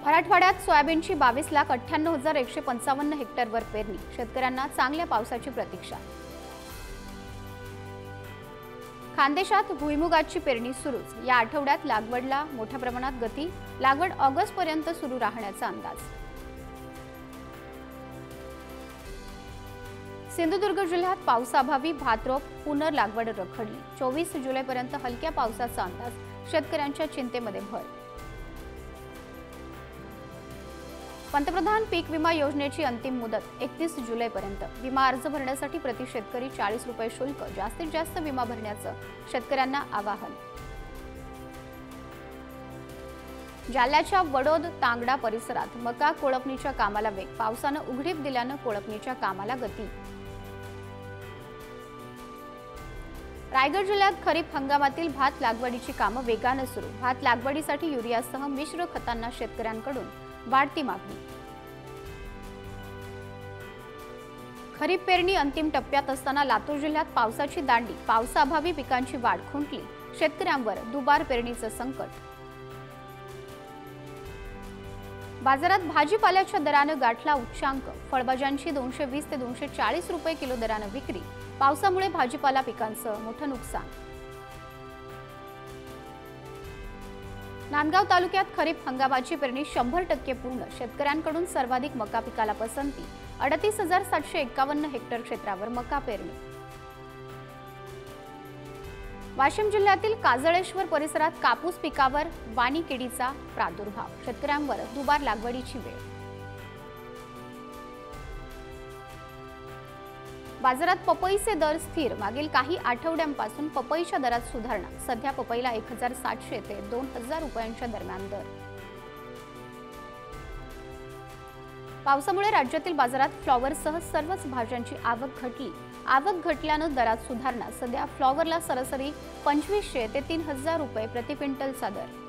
मराठवाड्यात सोयाबीनची 22,98,155 हेक्टरवर पेरणी, शेतकऱ्यांना चांगल्या पावसाची प्रतीक्षा। खानदेशात भुईमुगाची पेरणी सुरूच, या आठवड्यात लागवडला मोठ्या प्रमाणात गती, लागवड ऑगस्ट पर्यंत सुरू राहण्याचा अंदाज। सिंधुदुर्ग जिल्ह्यात पावसाअभावी भातरोप पुनर्लागवड रखडली, 24 जुलैपर्यंत हलक्या पावसाचा अंदाज, शेतकऱ्यांच्या चिंतेमध्ये भर। पंतप्रधान पीक विमा योजनेची अंतिम मुदत 31 जुलैपर्यंत, विमा अर्ज भरण्यासाठी प्रति शेतकरी 40 रुपये शुल्क, जास्तीत जास्त विमा भरण्याचं शेतकऱ्यांना आवाहन। जालन्याच्या वडोद तांगडा परिसरात मका कोळपणीच्या कामाला वेग, पावसानं उघडीप दिल्यानं कोळपणीच्या कामाला गती। रायगड जिल्ह्यात खरीप हंगामातील भात लागवडीची कामं वेगानं सुरू, भात लागवडीसाठी युरियासह मिश्र खतांना शेतकऱ्यांकडून वाढती मागणी। खरीप पेरणी अंतिम टप्प्यात असताना लातूर जिल्ह्यात पावसाची दांडी, पावसाअभावी पिकांची वाढ खुंटली, शेतकऱ्यांवर दुबार पेरणीचं संकट। बाजारात भाजीपाल्याच्या दरानं गाठला उच्चांक, फळभाज्यांची 220 ते 240 रुपये किलो दरानं विक्री, पावसामुळे भाजीपाला पिकांचं मोठं नुकसान। नांदगाव तालुक्यात खरीप हंगामाची पेरणी 100% पूर्ण, शेतकऱ्यांकडून सर्वाधिक मका पिकाला पसंती, 38,751 हेक्टर क्षेत्रावर मका पेरणी। वाशिम जिल्ह्यातील काजळेश्वर परिसरात कापूस पिकावर वाणी किडीचा प्रादुर्भाव, शेतकऱ्यांवर दुबार लागवडीची वेळ। बाजारात पपईचे दर स्थिर, मागील काही आठवड्यांपासून पपईच्या दरात सुधारणा, सध्या पपईला 1,700 ते 2,000 रुपयांच्या दरम्यान दर। पावसामुळे राज्यातील बाजारात फ्लॉवरसह सर्वच भाज्यांची आवक घटली, आवक घटल्यानं दरात सुधारणा, सध्या फ्लॉवरला सरासरी 2,500 ते 3,000 रुपये प्रति क्विंटलचा दर।